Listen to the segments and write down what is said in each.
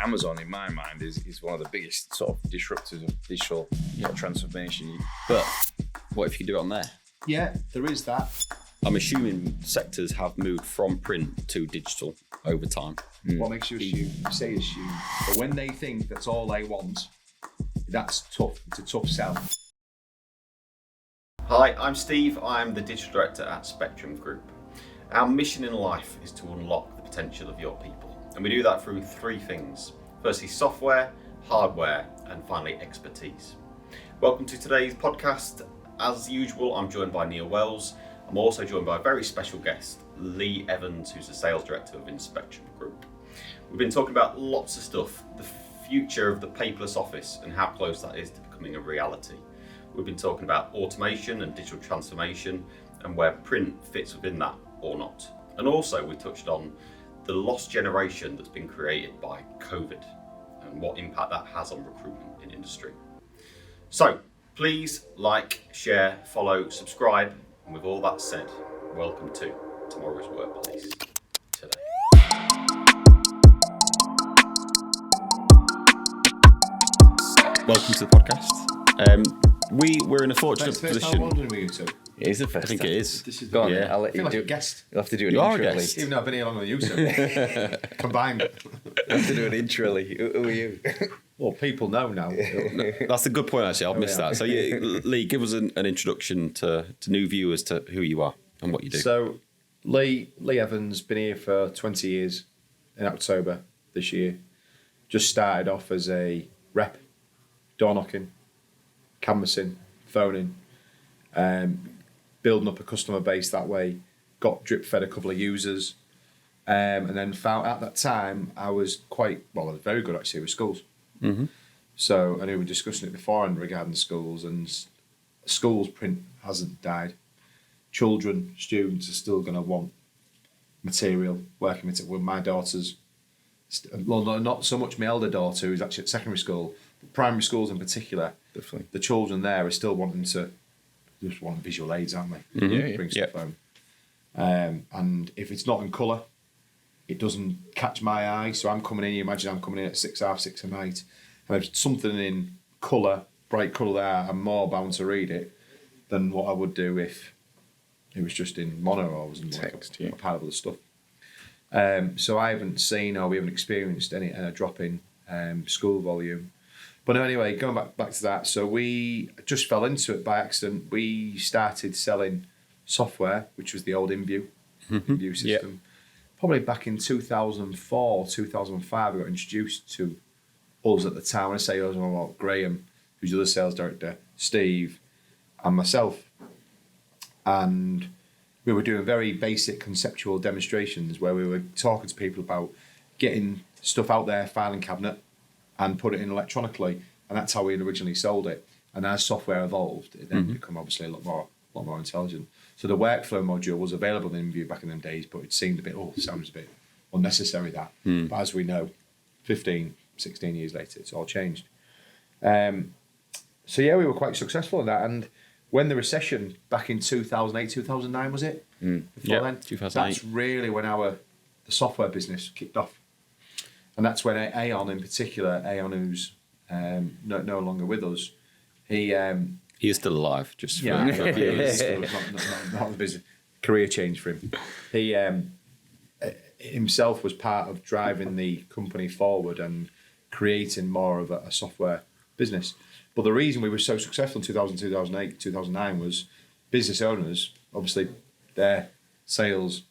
Amazon, in my mind, is one of the biggest sort of disruptors of digital transformation. But what if you can do it on there? Yeah, there is that. I'm assuming sectors have moved from print to digital over time. What makes you assume? You say assume. But when they think that's all they want, that's tough. It's a tough sell. Hi, I'm Steve. I'm the Digital Director at Spectrum Group. Our mission in life is to unlock the potential of your people. And we do that through three things. Firstly, software, hardware, and finally, expertise. Welcome to today's podcast. As usual, I'm joined by Neil Wells. I'm also joined by a very special guest, Lee Evans, who's the Sales Director within Spectrum Group. We've been talking about lots of stuff, the future of the paperless office and how close that is to becoming a reality. We've been talking about automation and digital transformation and where print fits within that or not. And also we touched on the lost generation that's been created by COVID and what impact that has on recruitment in industry. So please like, share, follow, subscribe. And with all that said, welcome to Tomorrow's Workplace today. Welcome to the podcast. We're in a fortunate First position. time London with you two. It is the first I think time. it is. This is Go on, Yeah. I'll I let feel you like do a guest. You'll have to do an You are a intro, guest. Lee. Even though I've been here longer than you two. Combined. You'll have to do an intro, Lee. Who are you? Well, people know now. That's a good point, actually. I've missed yeah. that. So, Lee, give us an introduction to new viewers to who you are and what you do. So, Lee Evans, been here for 20 years in October this year. Just started off as a rep, door knocking, canvassing, phoning, building up a customer base that way. Got drip fed a couple of users, and then found at that time I was very good actually with schools. Mm-hmm. So I know we were discussing it before and regarding schools, and schools print hasn't died. Children, students are still going to want material, working material. Well, my daughter's, not so much my elder daughter who's actually at secondary school, but primary schools in particular, Definitely. the children there are still wanting to, just want visual aids, aren't they? Mhm. Bring stuff home. And if it's not in colour, it doesn't catch my eye. So I'm coming in, you imagine I'm coming in at 6 at night, and if something in colour, bright colour there, I'm more bound to read it than what I would do if it was just in mono or was in Text, a pile of other stuff. So I haven't seen or we haven't experienced any drop in school volume. But no, anyway, going back to that, so we just fell into it by accident. We started selling software, which was the old InView system. Probably back in 2004, 2005, we got introduced to us at the time. When I say us, I'm about Graham, who's the other sales director, Steve, and myself. And we were doing very basic conceptual demonstrations where we were talking to people about getting stuff out their filing cabinet and put it in electronically, and that's how we had originally sold it. And as software evolved, it then became obviously a lot more intelligent. So the workflow module was available in InView back in them days, but it seemed sounds a bit unnecessary that. But as we know, 15, 16 years later, it's all changed. So yeah, we were quite successful in that. And when the recession back in 2008, 2009 was it? Before then, 2008. That's really when the software business kicked off. And that's when Aon in particular, who's no longer with us, he He is still alive, just for viewers. Not the business. Career change for him. He himself was part of driving the company forward and creating more of a software business. But the reason we were so successful in 2000, 2008, 2009 was business owners, obviously their sales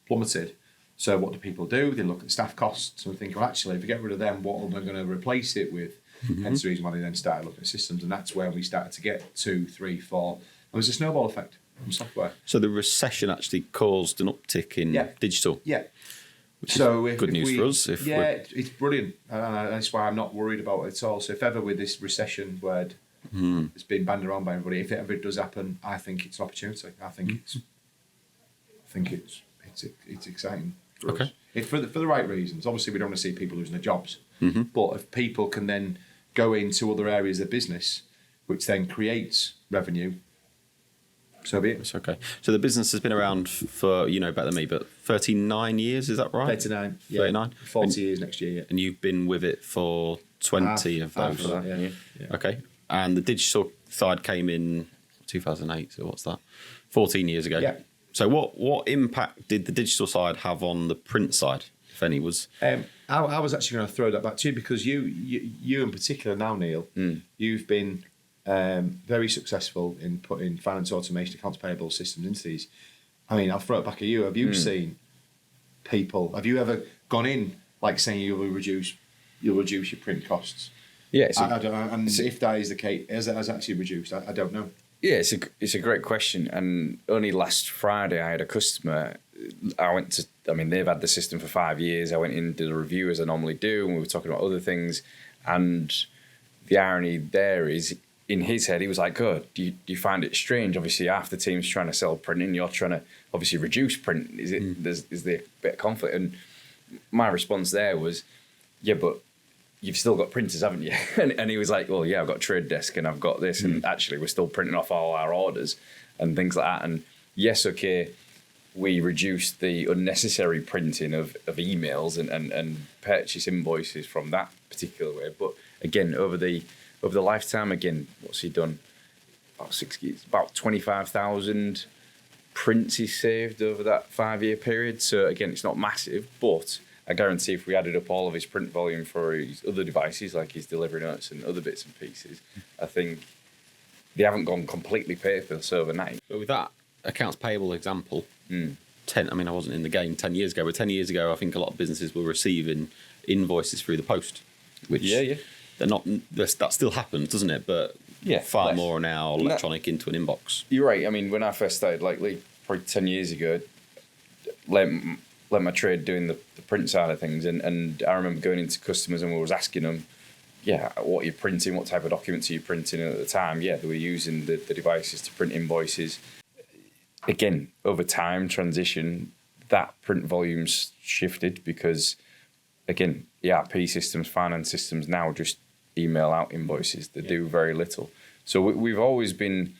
plummeted. So what do people do? They look at staff costs and think, well, actually, if we get rid of them, what am I going to replace it with? Hence the reason why they then started looking at systems. And that's where we started to get 2, 3, 4. There was a snowball effect from software. So the recession actually caused an uptick in digital. Yeah. Which So is good news for us. It's brilliant. And that's why I'm not worried about it at all. So if ever with this recession word, it's been banned around by everybody, if ever it does happen, I think it's an opportunity. I think it's exciting for us. It's for the right reasons. Obviously, we don't want to see people losing their jobs. But if people can then go into other areas of business, which then creates revenue, So be it. It's okay. So the business has been around for, you know better than me, but 39 years, is that right? 39. Yeah. 39? 40 years next year, yeah. And you've been with it for 20 of Half those. of that, yeah. Okay. And the digital side came in 2008, so what's that? 14 years ago. Yeah. So what impact did the digital side have on the print side, if any? Was I was actually going to throw that back to you because you in particular now, Neil, you've been very successful in putting finance automation, accounts payable systems into these. I mean, I'll throw it back at you. Have you seen people? Have you ever gone in like saying you'll reduce your print costs? Yeah, I don't know. And if that is the case, has it actually reduced? I don't know. Yeah, it's a great question. And only last Friday, I had a customer. They've had the system for 5 years. I went in, did a review as I normally do, and we were talking about other things. And the irony there is, in his head, he was like, "God, do you find it strange? Obviously, half the team's trying to sell printing. You're trying to obviously reduce print. Is it? Is there a bit of conflict?" And my response there was, "Yeah, but you've still got printers, haven't you?" And he was like, "Well, yeah, I've got a trade desk and I've got this, and actually we're still printing off all our orders and things like that." And yes, okay, we reduced the unnecessary printing of emails and purchase invoices from that particular way. But again, over the lifetime, again, what's he done? About 25,000 prints he saved over that 5-year period. So again, it's not massive, but I guarantee if we added up all of his print volume for his other devices, like his delivery notes and other bits and pieces, I think they haven't gone completely paperless overnight. But with that accounts payable example, I wasn't in the game 10 years ago, but 10 years ago, I think a lot of businesses were receiving invoices through the post, which they're not. That still happens, doesn't it? But far more now electronic into an inbox. You're right. I mean, when I first started, probably 10 years ago, let my trade doing the print side of things, and I remember going into customers and we was asking them, what are you printing? What type of documents are you printing? And at the time, they were using the devices to print invoices. Again, over time, transition, that print volume's shifted because, again, ERP systems, finance systems now just email out invoices. They do very little. So we've always been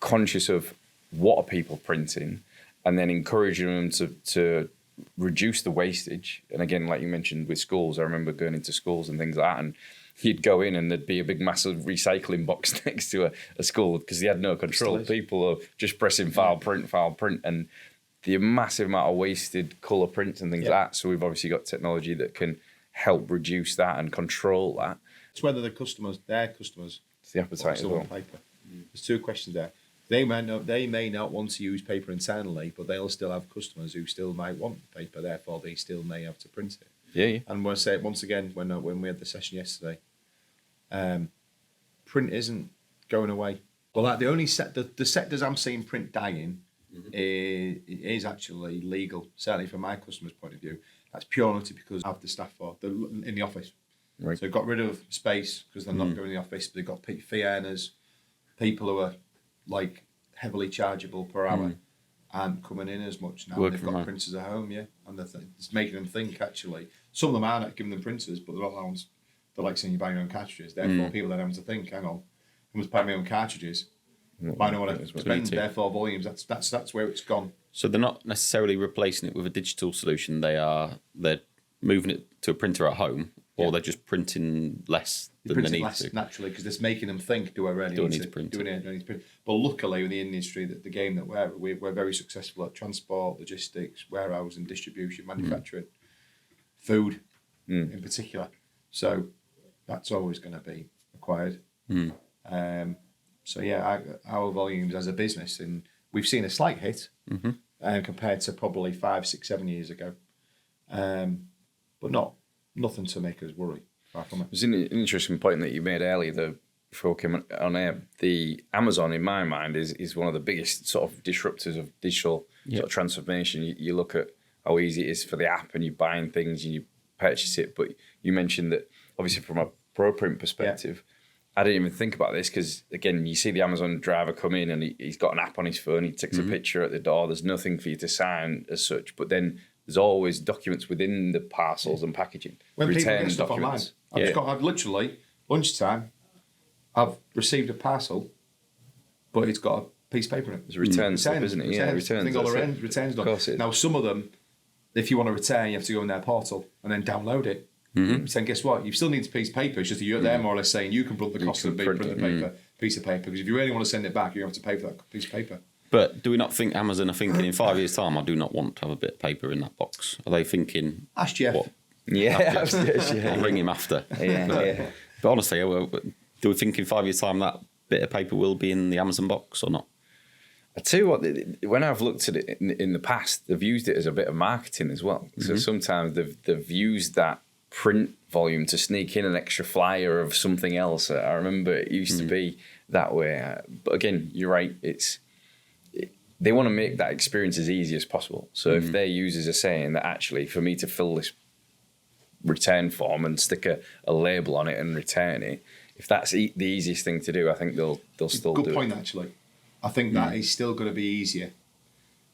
conscious of what are people printing and then encouraging them to reduce the wastage. And again, like you mentioned with schools, I remember going into schools and things like that, and you'd go in and there'd be a big massive recycling box next to a school because they had no control. People are just pressing file print, and the massive amount of wasted colour prints and things like that. So we've obviously got technology that can help reduce that and control that. It's whether their customers, it's the appetite as well. Paper. There's two questions there. They may not want to use paper internally, but they'll still have customers who still might want paper. Therefore, they still may have to print it. Yeah. And we'll say it once again when we had the session yesterday. Print isn't going away. Well, the only the sectors I'm seeing print dying is actually legal. Certainly from my customer's point of view, that's purely because I have the staff in the office. Right. So they've got rid of space because they're not going to the office. They've got fee earners, people who are like heavily chargeable per hour, aren't coming in as much now. They've got printers at home, and it's making them think. Actually, some of them are not giving them printers, but they're not ones. They're like saying you buy your own cartridges. Therefore, people then have to think, hang on, I must buy my own cartridges. I know what I spend. Therefore, volumes. That's where it's gone. So they're not necessarily replacing it with a digital solution. They're moving it to a printer at home, or they're just printing less than they need to. Naturally, because it's making them think, do I really need to print? Do I need to print? But luckily, in the industry, the game that we're very successful at transport, logistics, warehousing, distribution, manufacturing, food in particular. So that's always going to be required. Our volumes as a business, and we've seen a slight hit compared to probably 5, 6, 7 years ago, but nothing to make us worry. Far from it. It was an interesting point that you made earlier. Before we came on air, the Amazon, in my mind, is one of the biggest sort of disruptors of digital sort of transformation. You look at how easy it is for the app, and you're buying things and you purchase it. But you mentioned that obviously from a ProPrint perspective. I didn't even think about this because, again, you see the Amazon driver come in and he's got an app on his phone. He takes a picture at the door. There's nothing for you to sign as such. But then there's always documents within the parcels and packaging. When people get stuff online. I've literally, lunchtime, I've received a parcel, but it's got a piece of paper in it. It's return stuff, isn't it? Yeah, returns. I think all the returns done. Of course it is. Now, some of them, if you want to return, you have to go in their portal and then download it. So then guess what? You still need a piece of paper. It's just that you're there more or less saying you can print the cost of the piece of paper. Because if you really want to send it back, you have to pay for that piece of paper. But do we not think Amazon are thinking in 5 years' time, I do not want to have a bit of paper in that box? Are they thinking... Ask Jeff. What? Yeah, I'll ring him after. yeah. But honestly, do we think in 5 years' time that bit of paper will be in the Amazon box or not? I tell you what, when I've looked at it in the past, they've used it as a bit of marketing as well. So sometimes they've used that print volume to sneak in an extra flyer of something else. I remember it used to be that way. But again, you're right. They want to make that experience as easy as possible. So if their users are saying that actually for me to fill this return form and stick a label on it and return it, if that's the easiest thing to do, I think they'll still do it. Good point, actually. I think that is still going to be easier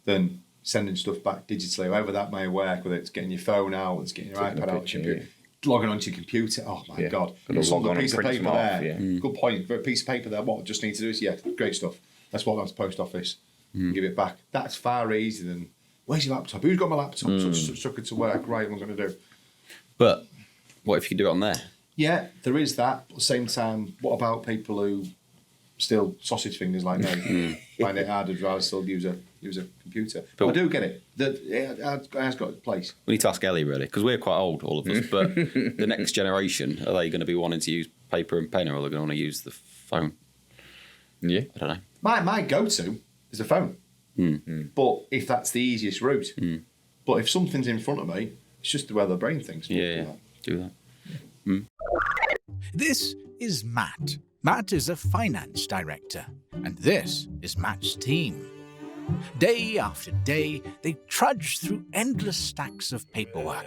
than sending stuff back digitally, however that may work, whether it's getting your phone out, it's getting your iPad out, logging onto your computer. Oh my God. It's on a piece of paper there. Good point. For a piece of paper there, what I just need to do is, great stuff. Let's walk down to the post office and give it back. That's far easier than, where's your laptop? Who's got my laptop? Took it to work. Right, what am I going to do? But what if you do it on there? Yeah, there is that. At the same time, what about people who still sausage fingers like me? Find it hard to rather still use a computer. But I do get it. It has got a place. We need to ask Ellie, really, because we're quite old, all of us. But the next generation, are they going to be wanting to use paper and pen, or are they going to want to use the phone? Yeah. I don't know. My go-to is the phone. But if that's the easiest route. But if something's in front of me, it's just the way the brain thinks. Yeah, do that. This is Matt. Matt is a finance director, and this is Matt's team. Day after day, they trudge through endless stacks of paperwork,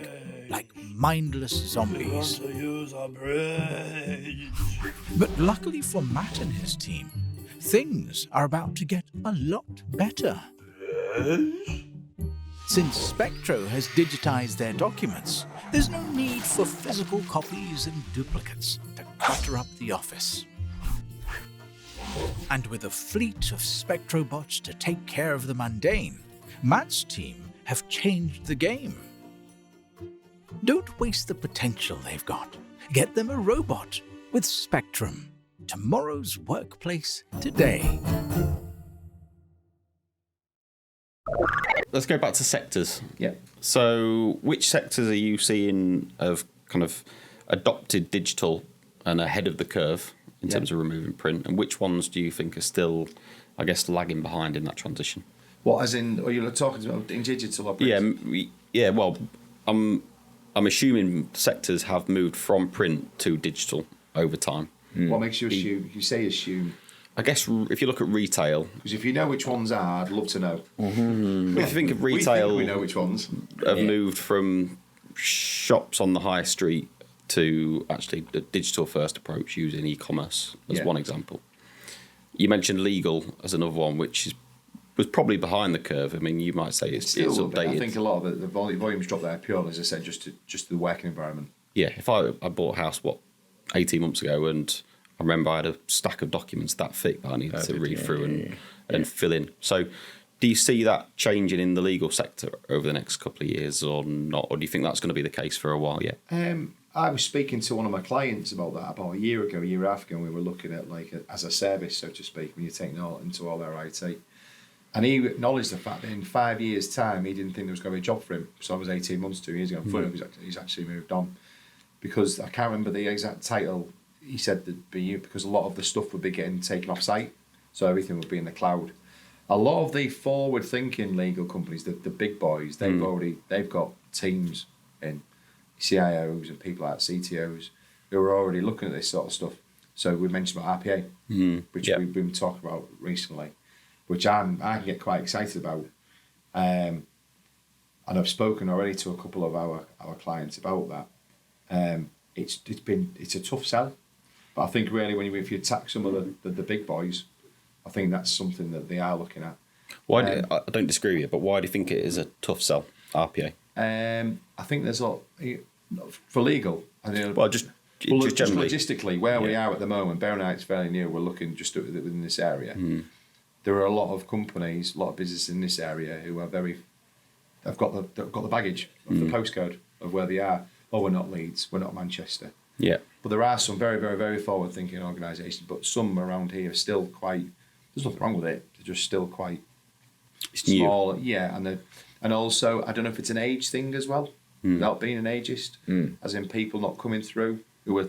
like mindless zombies. But luckily for Matt and his team, things are about to get a lot better. Since Spectro has digitized their documents, there's no need for physical copies and duplicates to clutter up the office. And with a fleet of Spectrobots to take care of the mundane, Matt's team have changed the game. Don't waste the potential they've got. Get them a robot with Spectrum. Tomorrow's workplace today. Let's go back to sectors. Yeah. So which sectors are you seeing have kind of adopted digital and ahead of the curve in terms of removing print, and which ones do you think are still, I guess, lagging behind in that transition? What, as in, are you talking about in digital or print? Yeah. Well, I'm assuming sectors have moved from print to digital over time. What makes you assume? You say assume. I guess if you look at retail, Because if you know which ones are, I'd love to know. if you think of retail, we know which ones. have moved from shops on the high street to actually the digital first approach using e-commerce as one example. You mentioned legal as another one, which was probably behind the curve. I mean, you might say it's updated. I think a lot of the volumes dropped there purely, as I said, just the working environment. Yeah, if I bought a house, 18 months ago, and I remember I had a stack of documents that thick that I needed to read through and fill in. So do you see that changing in the legal sector over the next couple of years or not? Or do you think that's going to be the case for a while yet? I was speaking to one of my clients about that about a year and a half ago, and we were looking at as a service, so to speak, when you're taking all into all their IT. And he acknowledged the fact that in 5 years' time, he didn't think there was going to be a job for him. So I was 18 months, 2 years ago. He's actually moved on. Because I can't remember the exact title. He said that because a lot of the stuff would be getting taken off site, so everything would be in the cloud. A lot of the forward-thinking legal companies, the big boys, they've got teams in CIOs and people like CTOs who are already looking at this sort of stuff. So we mentioned about RPA, which we've been talking about recently, which I can get quite excited about. And I've spoken already to a couple of our clients about that. It's a tough sell, but I think really if you attack some of the big boys, I think that's something that they are looking at. I don't disagree with you, but why do you think it is a tough sell, RPA? I think there's a lot for legal. Just just generally, logistically, where we are at the moment, bearing in mind it's fairly new, we're looking just within this area. there are a lot of companies, a lot of businesses in this area who are they've got the baggage of the postcode of where they are. Oh, we're not Leeds, we're not Manchester. Yeah. But there are some very, very, very forward-thinking organisations, but some around here are still quite, there's nothing wrong with it, they're just still quite small. Yeah, and also, I don't know if it's an age thing as well, without being an ageist, as in people not coming through. I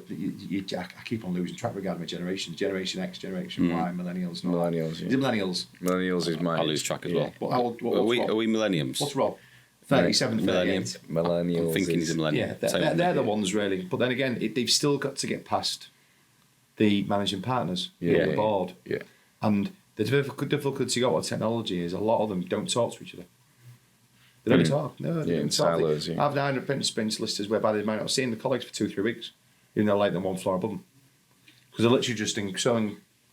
keep on losing track regarding my generations. Generation X, Generation Y, Millennials. Millennials. Yeah. Is it Millennials? Millennials is mine. I lose track as well. Are we millenniums? What's Rob? 37, 38. Millennials. I'm thinking he's a millennium. Yeah, they're the ones really. But then again, they've still got to get past the managing partners, the board. Yeah. And the difficulty you got with technology is a lot of them don't talk to each other. They don't talk. No, they don't talk. Silos, I've known apprentice listers whereby they might not have seen the colleagues for 2-3 weeks, even though they're like them one floor above them. Because they're literally just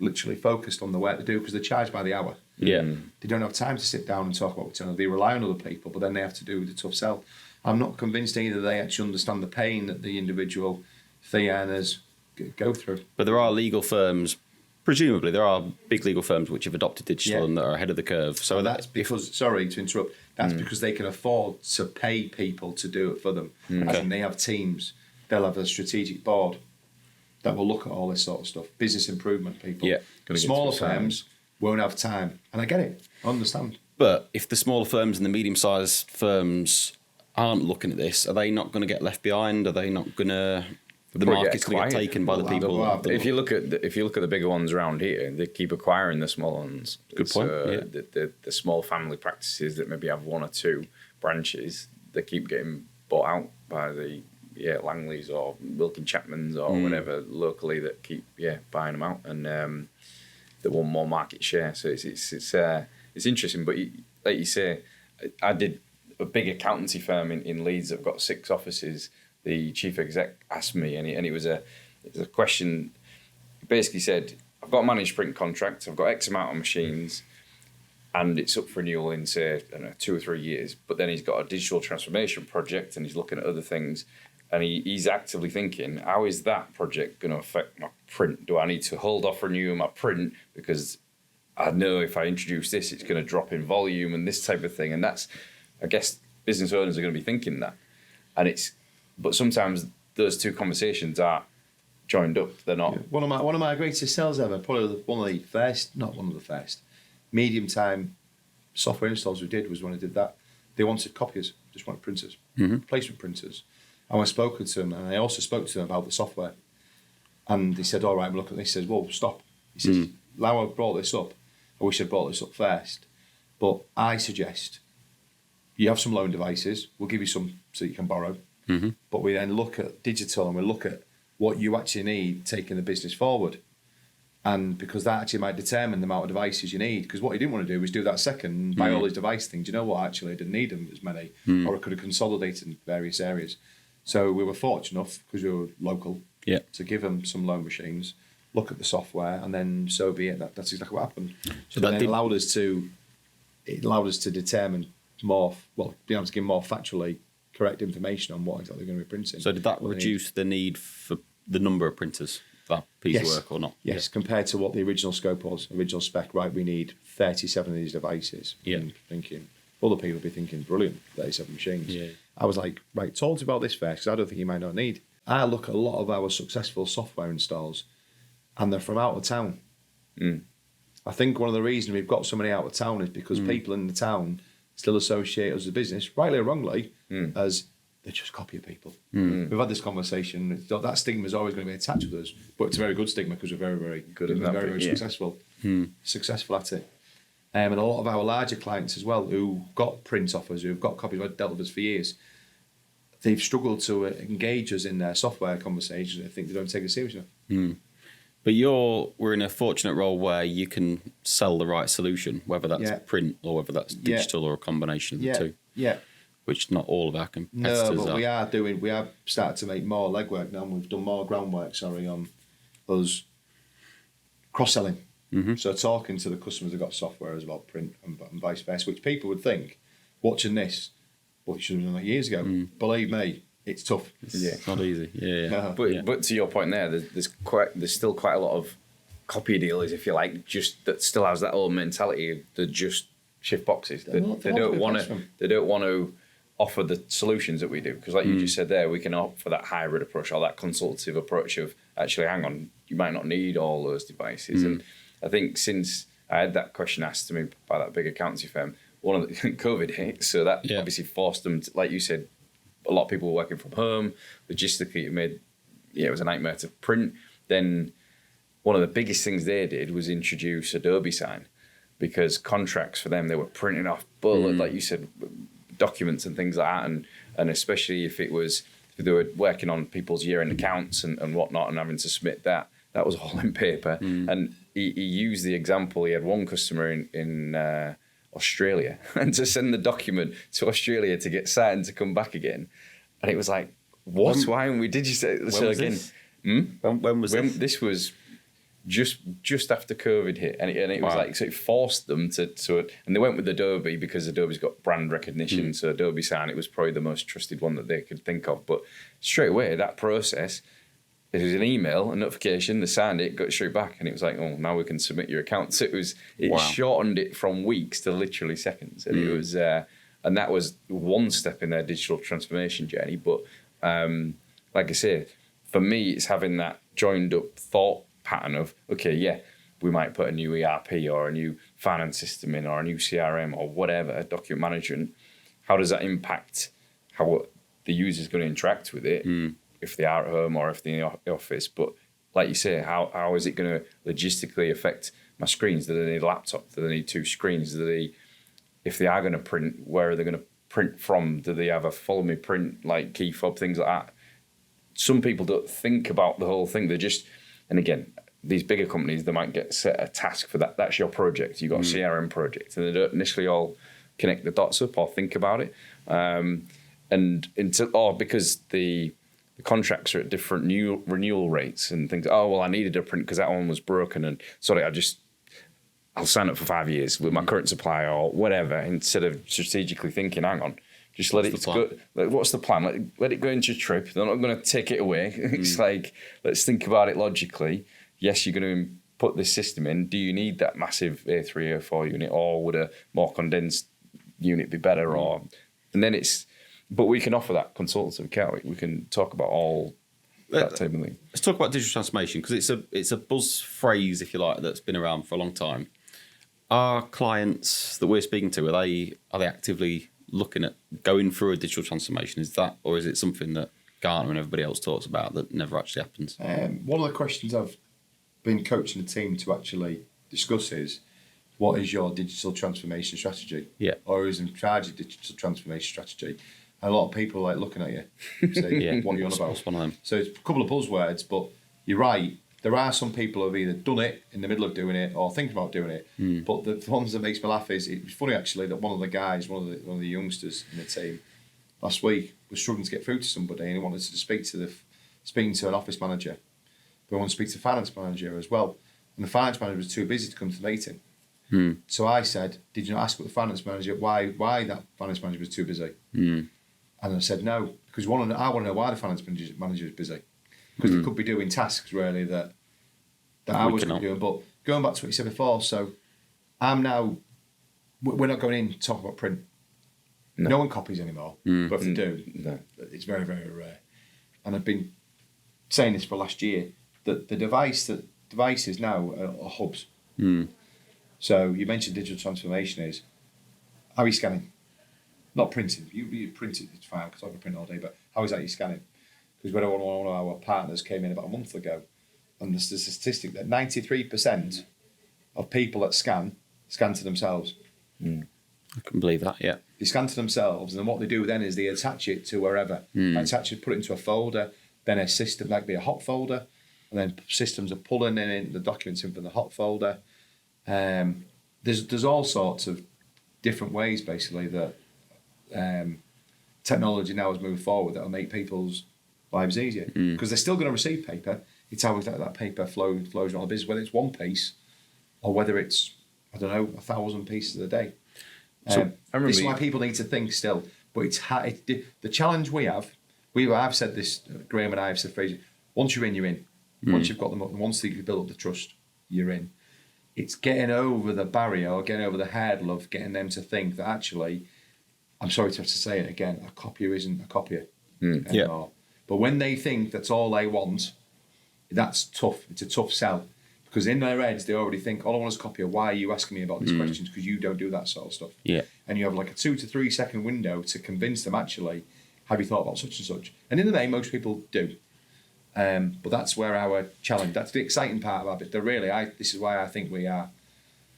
literally focused on the work they do because they're charged by the hour. Yeah. They don't have time to sit down and talk about what's on. They rely on other people, but then they have to do the tough sell. I'm not convinced either they actually understand the pain that the individual fee earners go through. But there are legal firms, presumably there are big legal firms which have adopted digital and that are ahead of the curve. So that's because, sorry to interrupt, that's because they can afford to pay people to do it for them. As in they have teams, they'll have a strategic board that will look at all this sort of stuff. Business improvement people. Yeah. Smaller firms won't have time. And I get it. I understand. But if the smaller firms and the medium-sized firms aren't looking at this, are they not going to get left behind? Are they not going to... The market's going to get taken by the people. If you look at the bigger ones around here, they keep acquiring the small ones. Good point. The small family practices that maybe have 1 or 2 branches, they keep getting bought out by the Langleys or Wilkin Chapmans or whatever locally that keep buying them out, and they want more market share. So it's interesting. But like you say, I did a big accountancy firm in Leeds that have got 6 offices. The chief exec asked me, and it was a question. He basically said, "I've got a managed print contract. I've got X amount of machines, and it's up for renewal in say, I don't know, 2 or 3 years. But then he's got a digital transformation project, and he's looking at other things, and he's actively thinking, how is that project going to affect my print? Do I need to hold off renewing my print because I know if I introduce this, it's going to drop in volume and this type of thing?" And that's, I guess, business owners are going to be thinking that, but sometimes those 2 conversations are joined up. They're not. Yeah. One of my greatest sales ever, probably one of the first, medium time software installs we did was when I did that. They wanted copiers, just wanted printers, replacement printers. And I spoke to them, and I also spoke to them about the software. And they said, "All right, we'll look at this." He says, "Well, stop." He says, "Now I've brought this up. I wish I'd brought this up first. But I suggest you have some loan devices. We'll give you some so you can borrow. But we then look at digital and we look at what you actually need taking the business forward. And because that actually might determine the amount of devices you need. Because what you didn't want to do was do that second and buy all these device things. You know what? Actually, I didn't need them as many. Or I could have consolidated in various areas. So we were fortunate enough, because we were local, to give them some loan machines, look at the software, and then so be it. That's exactly what happened. So that allowed us to determine more, being able to give more factually correct information on what exactly we're going to be printing. So did that reduce the need for the number of printers, that piece of work, or not? Yes, compared to what the original scope was, original spec, right, we need 37 of these devices. Yeah. And thinking, other people would be thinking, brilliant, 37 machines. Yeah. I was like, right, talk to me about this first, because I don't think you might not need. I look at a lot of our successful software installs, and they're from out of town. I think one of the reasons we've got so many out of town is because people in the town still associate us as a business, rightly or wrongly, as they're just copy of people. We've had this conversation. That stigma is always going to be attached with us, but it's a very good stigma because we're very, very good at that. Very successful at it. And a lot of our larger clients as well, who got print offers, who've got copies, I've dealt with us for years, they've struggled to engage us in their software conversations. I think they don't take it seriously enough. But we're in a fortunate role where you can sell the right solution, whether that's print or whether that's digital or a combination of the two. Yeah. Which not all of our competitors are. No, but we have started to make more legwork now, and we've done more groundwork, on us cross-selling. So talking to the customers that got software as about print and vice versa, which people would think, watching this, you should have done that years ago. Believe me, it's tough. It's not easy. Yeah. But to your point there, there's still quite a lot of copy dealers, if you like, just that still has that old mentality of the just shift boxes. They don't want to offer the solutions that we do, because like you just said there, we can offer that hybrid approach or that consultative approach of actually, hang on, you might not need all those devices. And I think since I had that question asked to me by that big accountancy firm, one of the COVID hit, so that obviously forced them to, like you said, a lot of people were working from home. Logistically, it was a nightmare to print. Then one of the biggest things they did was introduce Adobe Sign, because contracts for them, they were printing off bullet, like you said, documents and things like that, and especially if they were working on people's year-end accounts and whatnot, and having to submit that was all in paper. And he used the example, he had one customer in Australia, and to send the document to Australia to get signed to come back again, and it was like, what? Why haven't we? Did you say so again? When was this? This was just after COVID hit, and it was like, so it forced them to, and they went with Adobe because Adobe's got brand recognition. So Adobe Sign, it was probably the most trusted one that they could think of. But straight away, that process, it was an email, a notification, they signed it, got it straight back, and it was like, oh, now we can submit your account. So it shortened it from weeks to literally seconds, and it was, and that was one step in their digital transformation journey. But like I say, for me, it's having that joined up thought pattern of, okay, yeah, we might put a new ERP or a new finance system in or a new CRM or whatever, document management. How does that impact how the user's going to interact with it if they are at home or if they're in the office? But like you say, how is it going to logistically affect my screens? Do they need a laptop? Do they need two screens? If they are going to print, where are they going to print from? Do they have a follow me print, like key fob, things like that? Some people don't think about the whole thing. They just, and again, these bigger companies, they might get set a task for that. That's your project. You've got a CRM project, and they don't initially all connect the dots up or think about it. Because the contracts are at different new renewal rates and things. Oh, well, I needed a print because that one was broken, and sorry, I'll sign up for 5 years with my current supplier or whatever, instead of strategically thinking, hang on, just let it go. Like, what's the plan? Let it go into your trip. They're not going to take it away. It's like, let's think about it logically. Yes, you're going to put this system in. Do you need that massive A3, A4 unit, or would a more condensed unit be better? But we can offer that consultative, can't we? We can talk about all that type of thing. Let's talk about digital transformation, because it's a buzz phrase, if you like, that's been around for a long time. Our clients that we're speaking to, are they actively looking at going through a digital transformation? Is that, or is it something that Gartner and everybody else talks about that never actually happens? One of the questions I've been coaching the team to actually discuss is, what is your digital transformation strategy? Yeah. Or is in charge of digital transformation strategy? And a lot of people are like looking at you, saying, what are you on about? What's one of them? So it's a couple of buzzwords, but you're right. There are some people who have either done it in the middle of doing it or thinking about doing it. But the ones that makes me laugh is, it was funny actually that one of the guys, one of the youngsters in the team last week was struggling to get through to somebody, and he wanted to speak to an office manager, but he wanted to speak to the finance manager as well. And the finance manager was too busy to come to the meeting. So I said, did you not ask the finance manager why that finance manager was too busy? And I said no, because I want to know why the finance manager is busy. Because they could be doing tasks really that I was doing. But going back to what you said before, so we're not going in to talk about print. No one copies anymore. But if they do, it's very, very rare. And I've been saying this for last year, that the devices now are hubs. So you mentioned digital transformation is, how are you scanning? Not printing. You print it, it's fine, because I can print all day, but how is that you scanning? Because one of our partners came in about a month ago, and there's the statistic that 93% of people that scan to themselves. I can believe that, yeah. They scan to themselves, and then what they do then is they attach it to wherever. They attach it, put it into a folder, then a system, like be a hot folder, and then systems are pulling in the documents in from the hot folder. There's all sorts of different ways, basically, that technology now has moved forward that will make people's lives easier, because they're still going to receive paper. It's how that paper flows around the business, whether it's one piece or whether it's, 1,000 pieces a day. This is why people need to think still. But the challenge I've said this, Graham and I have said, Fraser, once you're in, you're in. Once you've got them up, once you build up the trust, you're in. It's getting over the barrier or getting over the hurdle of getting them to think that actually, I'm sorry to have to say it again, a copier isn't a copier anymore. But when they think that's all they want, that's tough. It's a tough sell. Because in their heads, they already think, all I want is a copier. Why are you asking me about these questions? Because you don't do that sort of stuff. Yeah. And you have like a 2 to 3 second window to convince them, actually, have you thought about such and such? And in the main, most people do. But that's where our challenge, that's the exciting part about it. This is why I think we are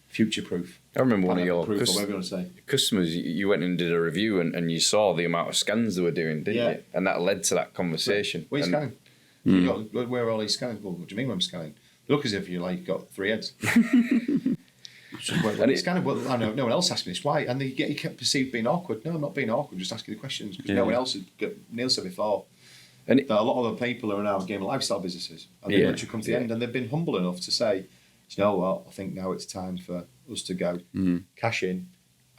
future-proof. I remember one of your whatever you want to say. customers, you went and did a review and you saw the amount of scans they were doing, didn't Yeah. you? And that led to that conversation. Where are you And- scanning? Where are all these scanners? Well, what do you mean when I'm scanning? Look as if you got 3 heads. Scanning, well, I know no one else asked me this. Why? And you get perceived being awkward. No, I'm not being awkward. Just asking the questions because no one else has. Neil said before. And That a lot of the people who are now game lifestyle businesses, and they literally come to the end, and they've been humble enough to say, you know what, I think now it's time for us to go cash in,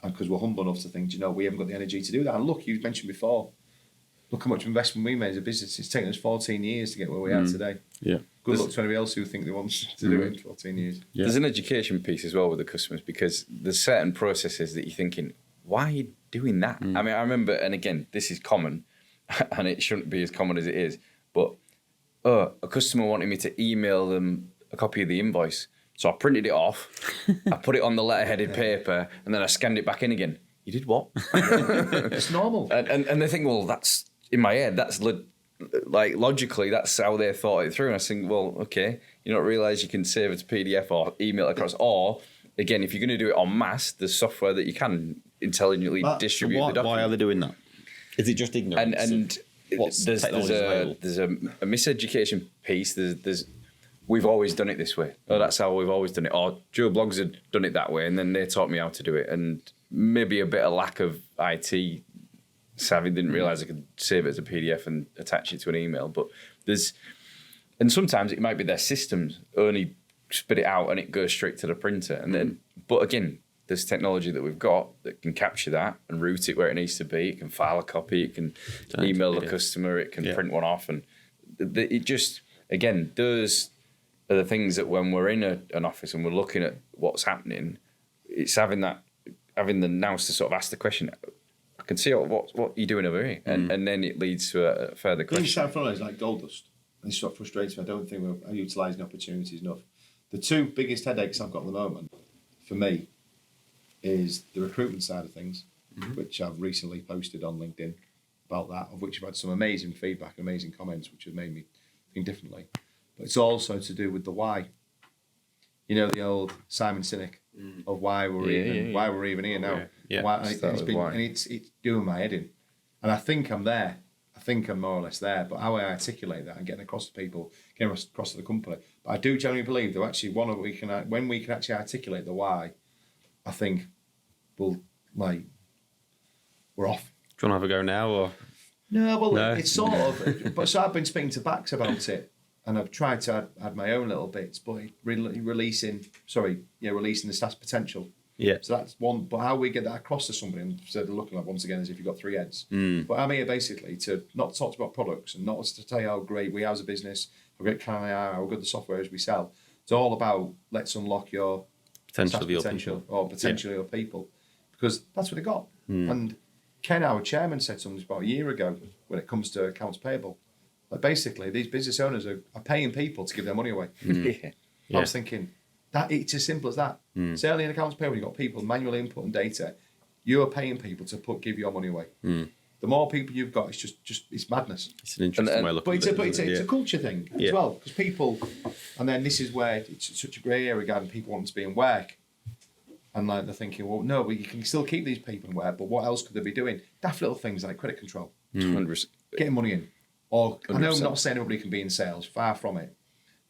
and because we're humble enough to think, you know, we haven't got the energy to do that. And look, you mentioned before, look how much investment we made as a business. It's taken us 14 years to get where we are today. Yeah. Good luck to anybody else who think they want to do it in 14 years. Yeah. There's an education piece as well with the customers because there's certain processes that you're thinking, why are you doing that? I mean, I remember, and again, this is common, and it shouldn't be as common as it is, but a customer wanted me to email them a copy of the invoice. So I printed it off, I put it on the letterheaded paper, and then I scanned it back in again. You did what? It's normal. And they think, well, that's in my head, that's like logically, that's how they thought it through. And I think, well, okay, you don't realise you can save it to PDF or email it across. Or, again, if you're going to do it en masse, there's software that you can intelligently distribute the document. Why are they doing that? Is it just ignorance? And what's there's a miseducation piece. We've always done it this way. Oh, that's how we've always done it. Or Joe Blogs had done it that way, and then they taught me how to do it. And maybe a bit of lack of IT savvy, didn't realise I could save it as a PDF and attach it to an email. But and sometimes it might be their systems only spit it out and it goes straight to the printer. And then, but again, there's technology that we've got that can capture that and route it where it needs to be. It can file a copy, it can email the customer, it can print one off. And it just, again, those are the things that when we're in an office and we're looking at what's happening, it's having the nous to sort of ask the question, I can see what you're doing over here. And then it leads to a further Going question. in front of us like gold dust. And this what frustrates me. I don't think we're utilising opportunities enough. The 2 biggest headaches I've got at the moment, for me, is the recruitment side of things, which I've recently posted on LinkedIn about that, of which I've had some amazing feedback and amazing comments, which have made me think differently. But it's also to do with the why. You know, the old Simon Sinek of why we're even here now. Yeah. Why, and it's doing my head in. And I think I'm there. I think I'm more or less there. But how I articulate that and getting across to people, getting across to the company. But I do genuinely believe that actually when we can actually articulate the why, I think we're off. Do you want to have a go now? Or No, well, No. it's sort of. But so I've been speaking to Bax about it, and I've tried to add my own little bits, but releasing the staff's potential. Yeah. So that's one. But how we get that across to somebody instead of looking like once again as if you've got 3 heads. But I'm here basically to not talk about products and not to tell you how great we are as a business, how great can we are, how good the software is we sell. It's all about let's unlock your potential staff of your potential people. or potentially your people, because that's what they got. And Ken, our chairman, said something about a year ago when it comes to accounts payable. Like basically, these business owners are paying people to give their money away. I was thinking that it's as simple as that. Certainly in accounts payable, you've got people manually inputting data. You're paying people to give your money away. The more people you've got, it's just it's madness. It's an interesting way of looking at it. But it's a culture thing as well, because people, and then this is where it's such a grey area regarding people wanting to be in work. And like they're thinking, well, no, you can still keep these people in work, but what else could they be doing? Daft little things like credit control, 100%. getting money in. Or I know I'm 100%. not saying everybody can be in sales, far from it.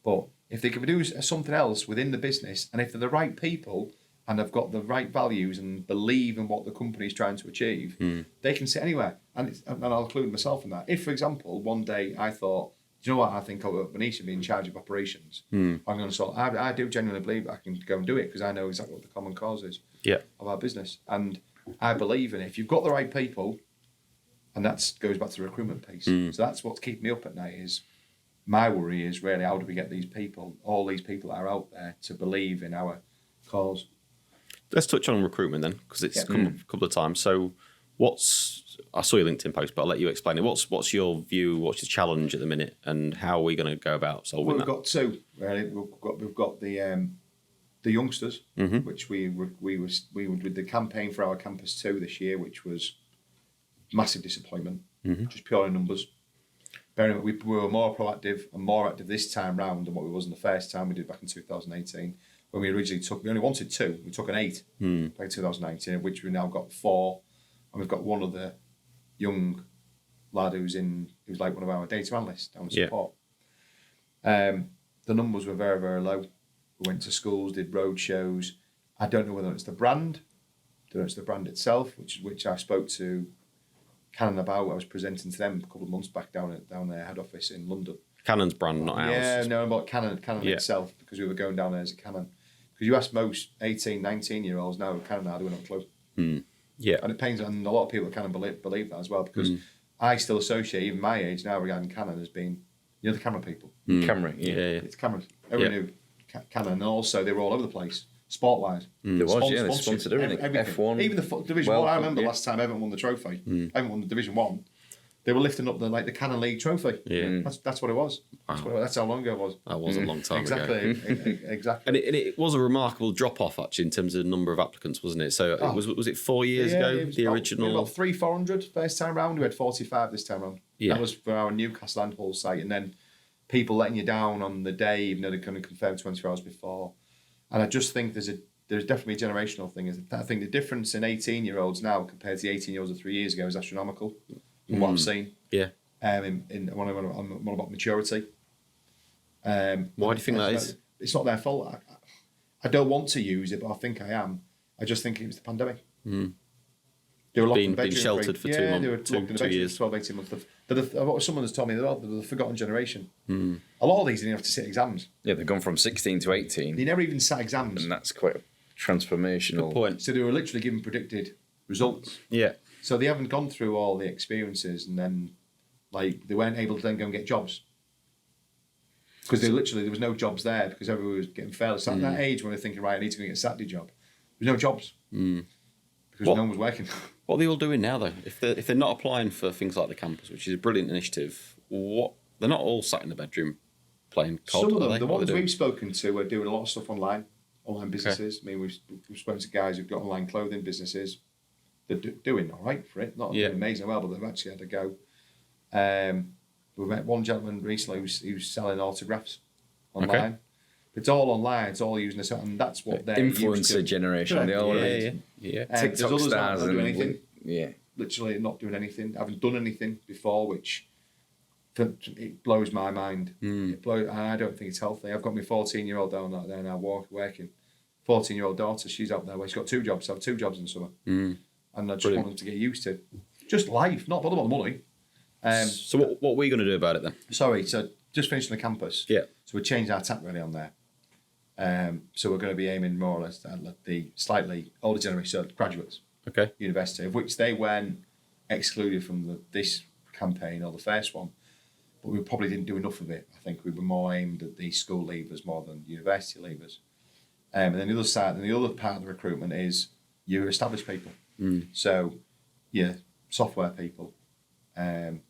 But if they can do something else within the business, and if they're the right people and they've got the right values and believe in what the company is trying to achieve, they can sit anywhere. And I'll include myself in that. If, for example, one day I thought, do you know what, I think Benny should be in charge of operations. I'm going to I do genuinely believe that I can go and do it because I know exactly what the common cause is of our business. And I believe in it. If you've got the right people, and that goes back to the recruitment piece. So that's what's keeping me up at night is my worry is really how do we get these people, all these people that are out there, to believe in our cause. Let's touch on recruitment then, because it's come up a couple of times. So I saw your LinkedIn post, but I'll let you explain it. What's your view? What's your challenge at the minute, and how are we going to go about solving that? We've got two. Really, we've got the youngsters, which we would with the campaign for our Campus 2 this year, which was massive disappointment, just pure numbers. Bearing in mind, we were more proactive and more active this time round than what we was in the first time we did back in 2018. When we originally we only wanted 2, we took an 8 back in 2019, of which we've now got 4, and we've got one other young lad who's like one of our data analysts down in support. The numbers were very, very low. We went to schools, did road shows. I don't know whether it's the brand, I don't know if it's the brand itself, which I spoke to Canon about. I was presenting to them a couple of months back down at their head office in London. Canon's brand, not ours. Yeah, no, about Canon itself, because we were going down there as a Canon. Because you ask most 18, 19-year-olds now, Canon are doing not a clue. Yeah. And it pains, and a lot of people kind of believe that as well, because I still associate, even my age now, regarding Canon as being, the camera people. Camera, Yeah. It's cameras. Everyone knew Canon, and also they were all over the place, sport-wise. There was, they sponsored everything. F1. Even the Division 1, I remember last time Everton won the trophy. Everton won the Division 1. They were lifting up the Canon League trophy. Yeah. That's what it was. That's how long ago it was. That was a long time ago. Exactly. And it was a remarkable drop-off, actually, in terms of the number of applicants, wasn't it? So was it 4 years ago, the original? About 300-400 first time round. We had 45 this time round. Yeah. That was for our Newcastle and Hull site. And then people letting you down on the day, even though they couldn't confirm 24 hours before. And I just think there's definitely a generational thing. I think the difference in 18-year-olds now compared to the 18-year-olds of 3 years ago is astronomical. From what I've seen. Yeah. In one about maturity. Why do you think that is? It's not their fault. I don't want to use it, but I think I am. I just think it was the pandemic. They were locked in the bedroom. Being sheltered for 2 months. They were locked in the 2 bedroom years. for 12, 18 months. Someone has told me they're the forgotten generation. A lot of these didn't have to sit exams. Yeah, they've gone from 16 to 18. They never even sat exams. And that's quite transformational. Good point. So they were literally given predicted results. Yeah. So they haven't gone through all the experiences, and then they weren't able to then go and get jobs. Because there was no jobs there because everyone was getting failed. So at that age when we're thinking, right, I need to go get a Saturday job, there's no jobs. Because no one was working. What are they all doing now, though? If they're not applying for things like the campus, which is a brilliant initiative, they're not all sat in the bedroom playing COD, Some of them, are they? the ones we've spoken to, are doing a lot of stuff online businesses. Okay. I mean, we've spoken to guys who've got online clothing businesses. They're doing all right for it, not doing amazing well, but they've actually had a go. We met one gentleman recently who's selling autographs online. Okay. It's all online. It's all using this, and that's what they're influencer generation. They all TikTok stars not doing anything. Yeah, literally not doing anything. I haven't done anything before, which it blows my mind. It blows, and I don't think it's healthy. I've got my 14-year-old down there now working. 14-year-old daughter, she's out there where she's got 2 jobs. I have 2 jobs in the summer. And I just want them to get used to just life, not about the money. So what are we going to do about it then? So just finishing the campus. Yeah. So we changed our tack really on there. So we're going to be aiming more or less at the slightly older generation, so graduates. Okay. University, of which they weren't excluded from this campaign or the first one, but we probably didn't do enough of it. I think we were more aimed at the school leavers more than university leavers. And then the other side, and the other part of the recruitment is your established people. So your software people and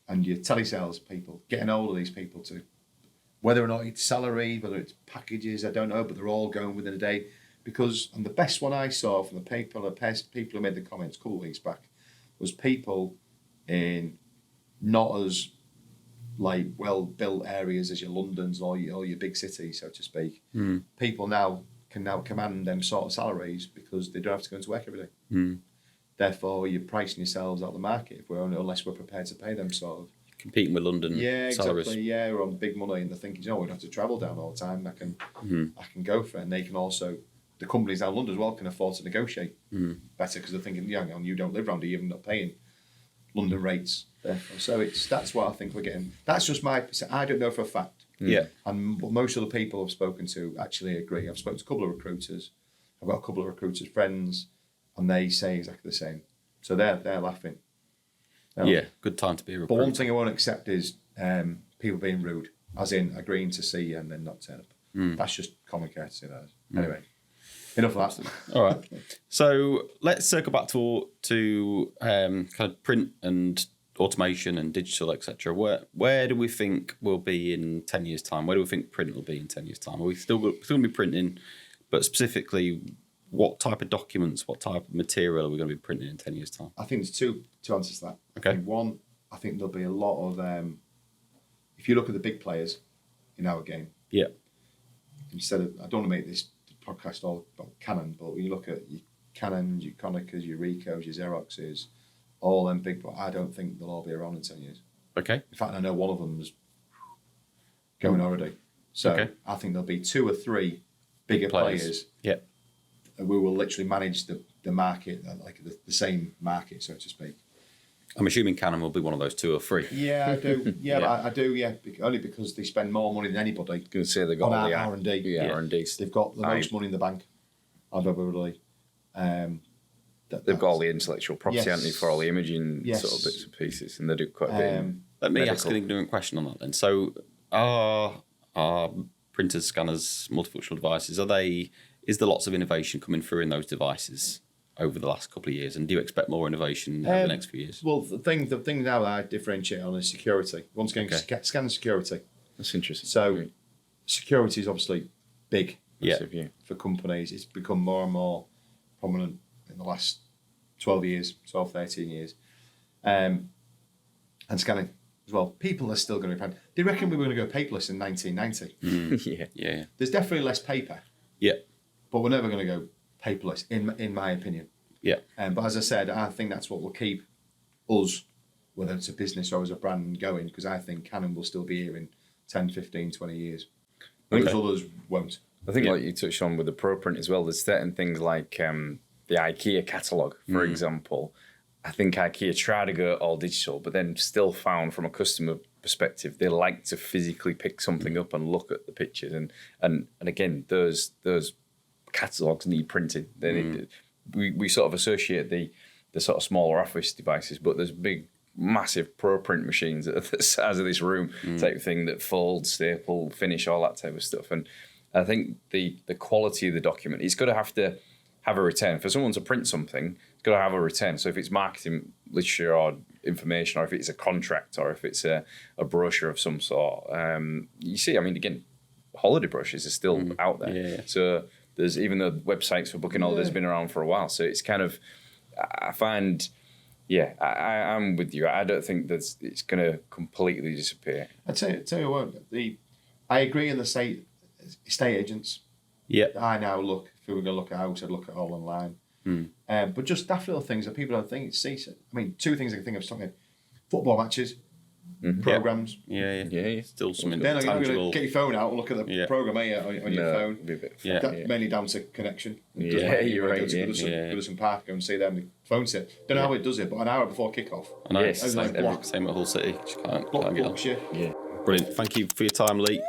your telesales people, getting hold of these people to, whether or not it's salary, whether it's packages, I don't know, but they're all going within a day. And the best one I saw from the people who made the comments a couple of weeks back was people in not as well-built areas as your Londons or your big cities, so to speak. People can now command them sort of salaries because they don't have to go into work every day. Therefore, you're pricing yourselves out of the market unless we're prepared to pay them sort of. Competing with London salaries. Exactly. Yeah, we're on big money and they're thinking, we don't have to travel down all the time. I can go for it. And they can also, the companies down in London as well can afford to negotiate better because they're thinking, you don't live around here, you're not paying London rates. Therefore. So that's what I think we're getting. That's just I don't know for a fact. Yeah. And most of the people I've spoken to actually agree. I've spoken to a couple of recruiters. I've got a couple of recruiters' friends, and they say exactly the same. So they're laughing. Yeah, good time to be a recruiter. But one thing I won't accept is people being rude. as in agreeing to see you and then not turn up. That's just common courtesy. That is. Anyway, enough of that. All right. So let's circle back to kind of print and automation and digital, etc. Where do we think we'll be in 10 years' time? Where do we think print will be in 10 years' time? Are we still going to be printing, but specifically, what type of documents, what type of material are we going to be printing in 10 years' time? I think there's two answers to that. Okay. One, I think there'll be a lot of, if you look at the big players in our game, Yeah. instead of, I don't want to make this podcast all about Canon, but when you look at your Canons, your Konicas, your Ricos, your Xeroxes, all them big, but I don't think they'll all be around in 10 years. Okay. In fact, I know one of them's going already. So Okay. I think there'll be 2 or 3 bigger players. Yeah. We will literally manage the market, like the same market, so to speak. I'm assuming Canon will be one of those 2 or 3. Yeah, I do. Yeah, Yeah. I do. Yeah, only because they spend more money than anybody Going to say they've got on all the R&D. Yeah, R&D. They've got the most money in the bank of everybody. They've got all the intellectual property, Yes. haven't they, for all the imaging Yes. sort of bits and pieces, and they do quite a bit. Let me Medical. ask an ignorant question on that then. So are printers, scanners, multifunctional devices, is there lots of innovation coming through in those devices over the last couple of years? And do you expect more innovation over the next few years? Well, the thing now that I differentiate on is security. Once again, scan security. That's interesting. So security is obviously big Massive, yeah. for companies. It's become more and more prominent in the last 12 years, 12, 13 years. And scanning as well. People are still going to be... They reckon we were going to go paperless in 1990. Yeah. There's definitely less paper, Yeah. but we're never going to go paperless, in my opinion. Yeah. But as I said, I think that's what will keep us, whether it's a business or as a brand, going, because I think Canon will still be here in 10, 15, 20 years. Those others won't. I think, like you touched on with the ProPrint as well, there's certain things like the IKEA catalogue, for example. I think IKEA tried to go all digital, but then still found from a customer perspective, they like to physically pick something up and look at the pictures. And again, those catalogues need printing. They need, we sort of associate the sort of smaller office devices, but there's big, massive ProPrint machines at the size of this room type thing that fold, staple, finish, all that type of stuff. And I think the quality of the document, it's got to have a return. For someone to print something, it's got to have a return. So if it's marketing literature or information, or if it's a contract, or if it's a brochure of some sort, you see, I mean, again, holiday brochures are still out there. Yeah. So there's, even though websites for booking holidays have been around for a while, so it's kind of, I find, I'm with you. I don't think that it's going to completely disappear. I tell you what, I agree in the estate agents. Yeah. I now look, if we were going to look at a house, I'd look at all online. But just daft little things that people don't think. I mean, 2 things I can think of. Something: football matches, programs. Yeah. Still something Then you're tangible. going to get your phone out and look at the program on your phone. It'd be a bit Mainly down to connection. Yeah, you're right. Goodison Park, go and see them. The phone set. Don't know how it does it, but an hour before kickoff. I know. Yes. Same at Hull City. Just can't get on. Blocks you. Yeah. Brilliant. Thank you for your time, Lee.